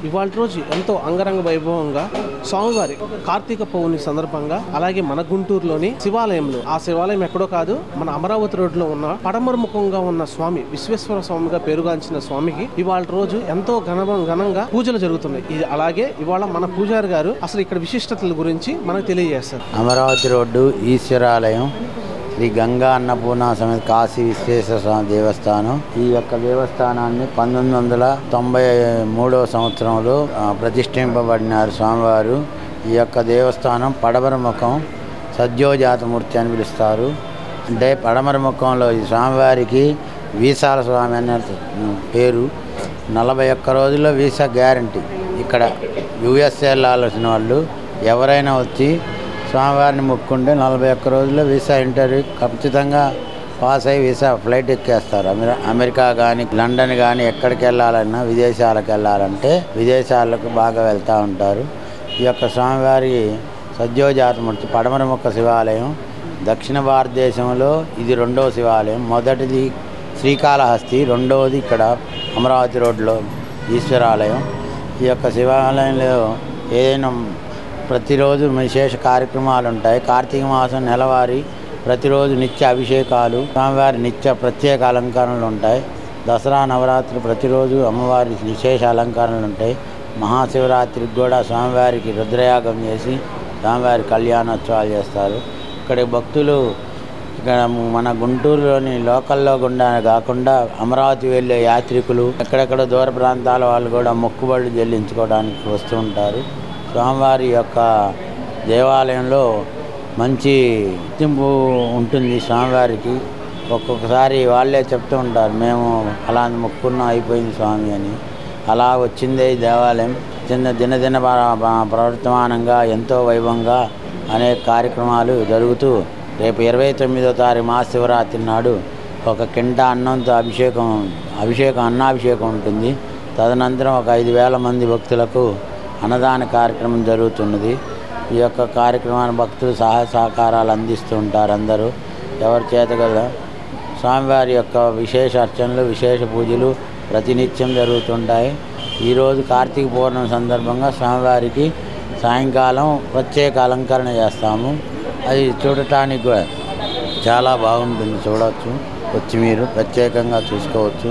ఇవాళ రోజు ఎంతో అంగరంగ వైభవంగా స్వామివారి కార్తీక పౌర్ణమి సందర్భంగా అలాగే మన గుంటూరులోని శివాలయంలో, ఆ శివాలయం ఎక్కడో కాదు, మన అమరావతి రోడ్లో ఉన్న పడమరముఖంగా ఉన్న స్వామి విశ్వేశ్వర స్వామిగా పేరుగాంచిన స్వామికి ఇవాళ రోజు ఎంతో ఘనంగా పూజలు జరుగుతున్నాయి. ఇది అలాగే ఇవాళ మన పూజారి గారు అసలు ఇక్కడ విశిష్టతల గురించి మనకు తెలియజేస్తారు. అమరావతి రోడ్డు ఈశ్వరాలయం శ్రీ గంగా అన్నపూర్ణ సమేత కాశీ విశ్వేశ్వర స్వామి దేవస్థానం. ఈ యొక్క దేవస్థానాన్ని 1993 సంవత్సరంలో ప్రతిష్ఠింపబడినారు స్వామివారు. ఈ యొక్క దేవస్థానం పడమర ముఖం సద్యోజాతమూర్తి అని పిలుస్తారు. అంటే పడమర ముఖంలో ఈ స్వామివారికి వీసాల స్వామి అనే పేరు. 41 రోజుల్లో వీసా గ్యారంటీ. ఇక్కడ యుఎస్ఏ వెళ్ళాల్సిన వాళ్ళు ఎవరైనా వచ్చి స్వామివారిని మొక్కుంటే 41 రోజుల్లో వీసా ఇంటర్వ్యూ ఖచ్చితంగా పాస్ అయ్యి వీసా ఫ్లైట్ ఎక్కేస్తారు. అమెరికా కానీ లండన్ కానీ ఎక్కడికి వెళ్ళాలన్నా, విదేశాలకు వెళ్ళాలంటే విదేశాలకు బాగా వెళ్తూ ఉంటారు. ఈ యొక్క స్వామివారి సద్యోజాతమూర్తి పడమరముఖ శివాలయం దక్షిణ భారతదేశంలో ఇది 2వ శివాలయం. మొదటిది శ్రీకాళహస్తి, 2వది ఇక్కడ అమరావతి రోడ్లో ఈశ్వరాలయం. ఈ యొక్క శివాలయంలో ఏదైనా ప్రతిరోజు విశేష కార్యక్రమాలు ఉంటాయి. కార్తీక మాసం నెలవారీ ప్రతిరోజు నిత్య అభిషేకాలు, స్వామివారి నిత్య ప్రత్యేక అలంకరణలు ఉంటాయి. దసరా నవరాత్రి ప్రతిరోజు అమ్మవారి విశేష అలంకరణలు ఉంటాయి. మహాశివరాత్రికి కూడా స్వామివారికి రుద్రయాగం చేసి స్వామివారి కళ్యాణోత్సవాలు చేస్తారు. ఇక్కడ భక్తులు ఇక్కడ మన గుంటూరులోని లోకల్లో గుండా కాకుండా అమరావతి వెళ్ళే యాత్రికులు, ఎక్కడెక్కడ దూర ప్రాంతాల వాళ్ళు కూడా మొక్కుబళ్ళు చెల్లించుకోవడానికి వస్తూ ఉంటారు. స్వామివారి యొక్క దేవాలయంలో మంచి గుర్తింపు ఉంటుంది స్వామివారికి. ఒక్కొక్కసారి వాళ్ళే చెప్తూ ఉంటారు, మేము అలా మొక్కున్నా అయిపోయింది స్వామి అని. అలా వచ్చిందే ఈ దేవాలయం. దినదిన ప్రవర్తమానంగా ఎంతో వైభవంగా అనేక కార్యక్రమాలు జరుగుతూ రేపు 29వ తారీఖు మహాశివరాత్రి నాడు ఒక కింట అన్నంతో అన్నాభిషేకం ఉంటుంది. తదనంతరం ఒక 5,000 మంది భక్తులకు అన్నదాన కార్యక్రమం జరుగుతున్నది. ఈ యొక్క కార్యక్రమాన్ని భక్తులు సహాయ సహకారాలు అందిస్తూ ఉంటారు. అందరూ ఎవరి చేత కదా స్వామివారి యొక్క విశేష అర్చనలు, విశేష పూజలు ప్రతినిత్యం జరుగుతుంటాయి. ఈరోజు కార్తీక పౌర్ణమి సందర్భంగా స్వామివారికి సాయంకాలం ప్రత్యేక అలంకరణ చేస్తాము. అది చూడటానికి చాలా బాగుంటుంది, చూడవచ్చు. వచ్చి మీరు ప్రత్యేకంగా చూసుకోవచ్చు.